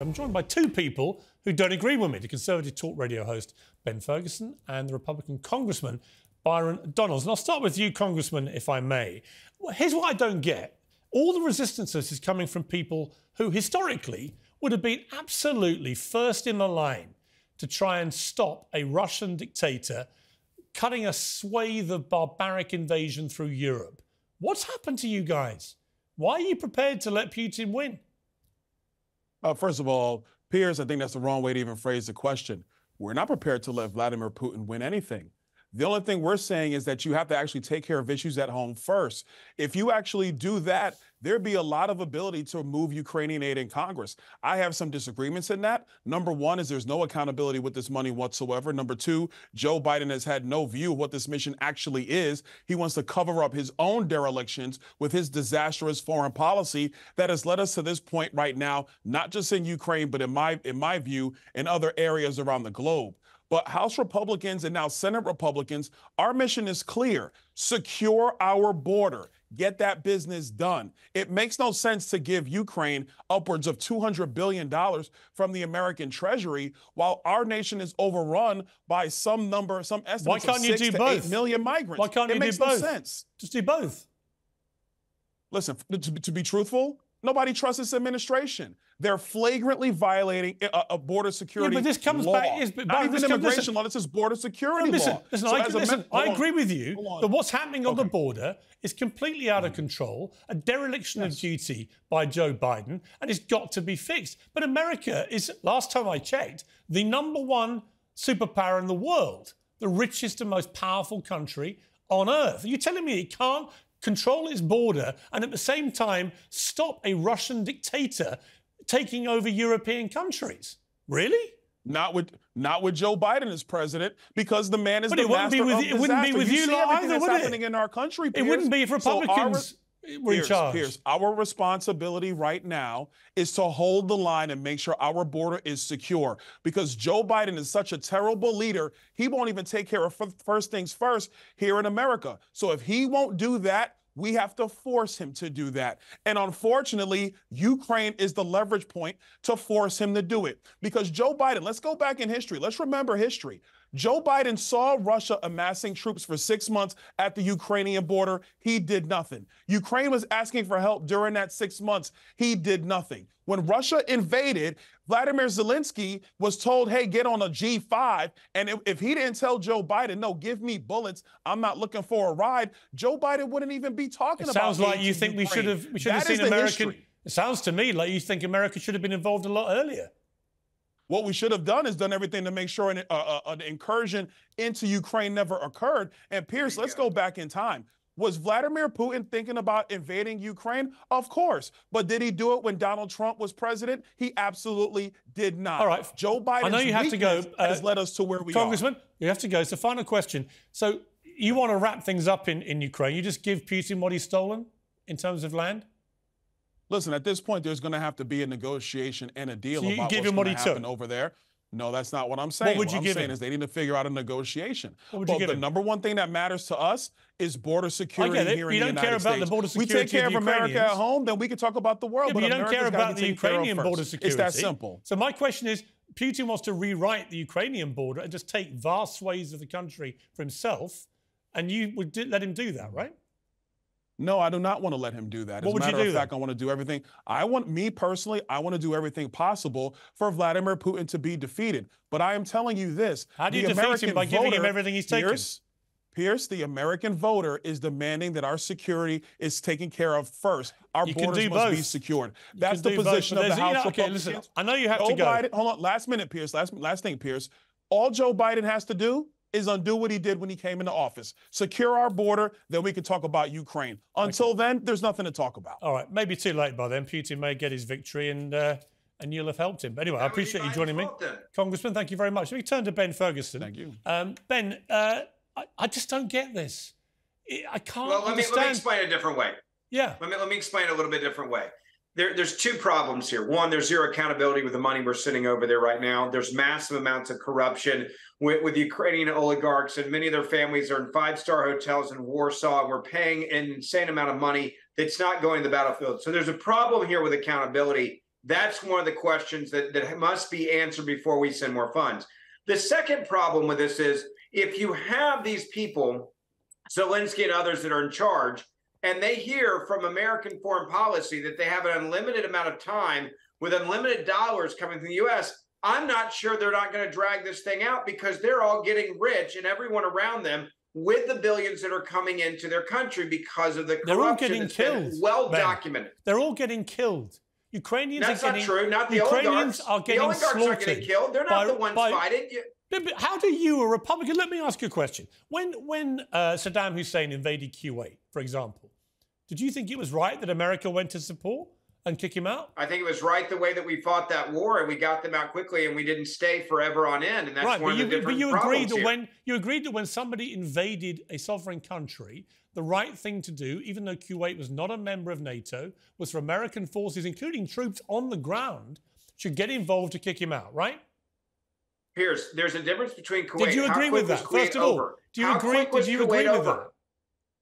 I'm joined by two people who don't agree with me, the Conservative talk radio host Ben Ferguson and the Republican Congressman Byron Donalds. And I'll start with you, Congressman, if I may. Here's what I don't get. All the resistance to this is coming from people who historically would have been absolutely first in the line to try and stop a Russian dictator cutting a swathe of barbaric invasion through Europe. What's happened to you guys? Why are you prepared to let Putin win? First of all, Piers, I think that's the wrong way to even phrase the question. We're not prepared to let Vladimir Putin win anything. The only thing we're saying is that you have to actually take care of issues at home first. If you actually do that, there'd be a lot of ability to move Ukrainian aid in Congress. I have some disagreements in that. Number one is there's no accountability with this money whatsoever. Number two, Joe Biden has had no view of what this mission actually is. He wants to cover up his own derelictions with his disastrous foreign policy that has led us to this point right now, not just in Ukraine, but in my view, in other areas around the globe. But House Republicans and now Senate Republicans, our mission is clear. Secure our border. Get that business done. It makes no sense to give Ukraine upwards of $200 billion from the American Treasury while our nation is overrun by some estimates Why can't of you 6 do to both? 8 million migrants. Why can't you do both? It makes no sense. Just do both. Listen, to be truthful, nobody trusts this administration. They're flagrantly violating a border security law. Yeah, but this comes law. back... Not even immigration law, this is border security law. Listen, I agree with you that what's happening on the border is completely out of control, a dereliction of duty by Joe Biden, and it's got to be fixed. But America is, last time I checked, the #1 superpower in the world, the richest and most powerful country on earth. Are you telling me it can't control its border and at the same time stop a Russian dictator taking over European countries? Really? Not with Joe Biden as president, because the man is the master of disaster. It wouldn't be with you lot either, that's would it? happening in our country, Piers. It wouldn't be if Republicans were in charge. Piers, our responsibility right now is to hold the line and make sure our border is secure, because Joe Biden is such a terrible leader, he won't even take care of first things first here in America. So if he won't do that, we have to force him to do that. And unfortunately, Ukraine is the leverage point to force him to do it. Because Joe Biden, let's go back in history. Let's remember history. Joe Biden saw Russia amassing troops for 6 months at the Ukrainian border. He did nothing. Ukraine was asking for help during that 6 months. He did nothing. When Russia invaded, Vladimir Zelensky was told, hey, get on a G5. And if he didn't tell Joe Biden, no, give me bullets, I'm not looking for a ride, Joe Biden wouldn't even be talking about it. Sounds like you think we should have seen American... It sounds to me like you think America should have been involved a lot earlier. What we should have done is done everything to make sure an incursion into Ukraine never occurred. And Piers, let's go back in time. Was Vladimir Putin thinking about invading Ukraine? Of course. But did he do it when Donald Trump was president? He absolutely did not. All right. Joe Biden's I know you have to go. Has led us to where we Congressman, you have to go. So final question. So you want to wrap things up in Ukraine. You just give Putin what he's stolen in terms of land? Listen, at this point, there's going to have to be a negotiation and a deal so about what's going to happen over there. No, that's not what I'm saying. What I'm saying is they need to figure out a negotiation. But the #1 thing that matters to us is border security here in the United States. You don't care about the border security. We take care of America at home, then we can talk about the world. Yeah, but you don't care about the Ukrainian border security. It's that simple. So my question is, Putin wants to rewrite the Ukrainian border and just take vast swathes of the country for himself, and you would let him do that, right? No, I do not want to let him do that. As a matter of fact, I want to do everything. I want to do everything possible for Vladimir Putin to be defeated. But I am telling you this. How do you defeat him? By giving him everything he's taken? Piers, the American voter is demanding that our security is taken care of first. Our borders must be secured. That's the position of the House Republicans. Listen, I know you have to go. Biden, hold on, last minute, Piers. Last thing, Piers. All Joe Biden has to do is undo what he did when he came into office. Secure our border, then we can talk about Ukraine. Until then, there's nothing to talk about. All right, maybe too late by then. Putin may get his victory and you'll have helped him. But anyway, I appreciate you joining me. Congressman, thank you very much. Let me turn to Ben Ferguson. Thank you. Ben, I just don't get this. I can't understand. Let me explain it a different way. Yeah. Let me explain it a little bit different way. There's two problems here. One, there's zero accountability with the money we're sitting over there right now. There's massive amounts of corruption with Ukrainian oligarchs, and many of their families are in five-star hotels in Warsaw. And we're paying an insane amount of money that's not going to the battlefield. So there's a problem here with accountability. That's one of the questions that must be answered before we send more funds. The second problem with this is if you have these people, Zelensky and others that are in charge, and they hear from American foreign policy that they have an unlimited amount of time with unlimited dollars coming from the U.S., I'm not sure they're not going to drag this thing out because they're all getting rich and everyone around them with the billions that are coming into their country because of the corruption. They're all getting killed. Well documented. They're all getting killed. Ukrainians That's are getting, not true. Not the Ukrainians oligarchs. are getting the oligarchs slaughtered aren't getting killed. They're not the ones fighting. How do you, a Republican, let me ask you a question. When Saddam Hussein invaded Kuwait, for example, did you think it was right that America went to support and kick him out? I think it was right the way that we fought that war and we got them out quickly and we didn't stay forever on end. And that's right, one of the different problems here. You agreed that when somebody invaded a sovereign country, the right thing to do, even though Kuwait was not a member of NATO, was for American forces, including troops on the ground, should get involved to kick him out, right? Piers, there's a difference between Kuwait. Did you agree with that? First of all, do you agree with that?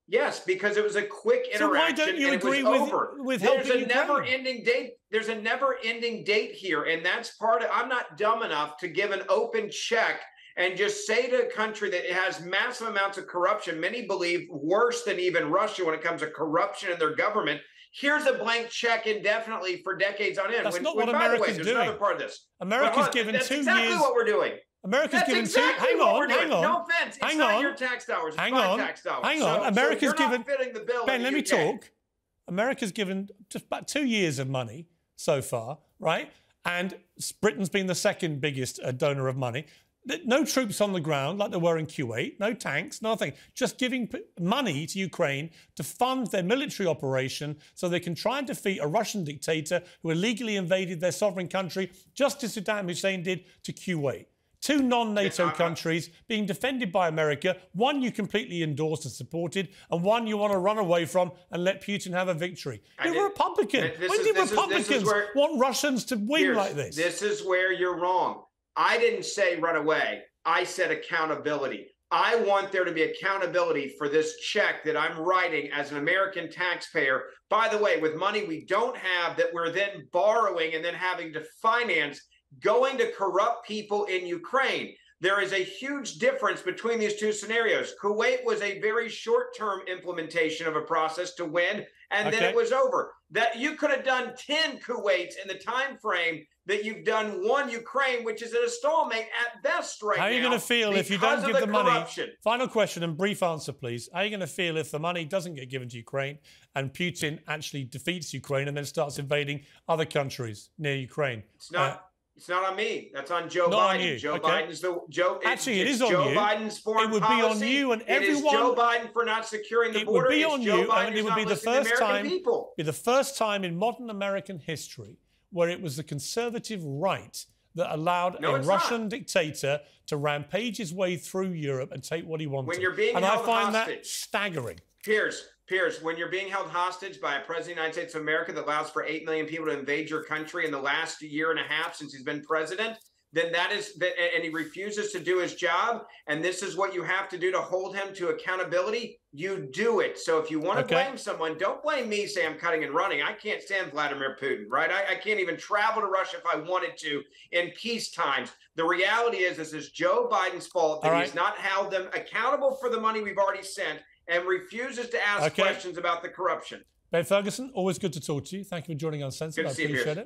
Yes, because it was a quick interaction. So why don't you agree with helping Ukraine? Never-ending date. There's a never-ending date here, and that's part of. I'm not dumb enough to give an open check and just say to a country that has massive amounts of corruption. Many believe worse than even Russia when it comes to corruption in their government. Here's a blank check indefinitely for decades on end. That's not what America's doing. Another part of this. America's given 2 years. That's exactly what we're doing. America's given exactly hang on. No offense. It's not your tax dollars. It's my tax dollars. Hang on. America's given. Fitting the bill Ben, let me talk. America's given just about 2 years of money so far, right? And Britain's been the second biggest donor of money. No troops on the ground like there were in Kuwait, no tanks, nothing. Just giving money to Ukraine to fund their military operation so they can try and defeat a Russian dictator who illegally invaded their sovereign country, just as Saddam Hussein did to Kuwait. 2 non-NATO countries being defended by America, one you completely endorsed and supported, and one you want to run away from and let Putin have a victory. You're a Republican. When did Republicans want Russians to win like this? This is where you're wrong. I didn't say run away. I said accountability. I want there to be accountability for this check that I'm writing as an American taxpayer. By the way, with money we don't have that we're then borrowing and then having to finance going to corrupt people in Ukraine. There is a huge difference between these two scenarios. Kuwait was a very short-term implementation of a process to win, and then it was over. That you could have done 10 Kuwaits in the time frame that you've done 1 Ukraine, which is at a stalemate at best right now. How are you going to feel if you don't give the money? Corruption. Final question and brief answer, please. How are you going to feel if the money doesn't get given to Ukraine and Putin actually defeats Ukraine and then starts invading other countries near Ukraine? It's not. It's not on me. That's on Joe Biden. Joe Biden's the Joe. Actually, it is on Joe you. Biden's foreign policy. It would be on you and everyone. It is Joe Biden for not securing the border. It would be on you, and it would be the first time. Be the first time in modern American history where it was the conservative right that allowed a Russian dictator to rampage his way through Europe and take what he wanted. When you're being held I find hostage, that staggering. Piers, when you're being held hostage by a president of the United States of America that allows for 8 million people to invade your country in the last year and a half since he's been president, then and he refuses to do his job, and this is what you have to do to hold him to accountability, you do it. So if you want to blame someone, don't blame me, say I'm cutting and running. I can't stand Vladimir Putin, right? I can't even travel to Russia if I wanted to in peace times. The reality is this is Joe Biden's fault that he's not held them accountable for the money we've already sent and refuses to ask questions about the corruption. Ben Ferguson, always good to talk to you. Thank you for joining us, Uncensored. I appreciate it.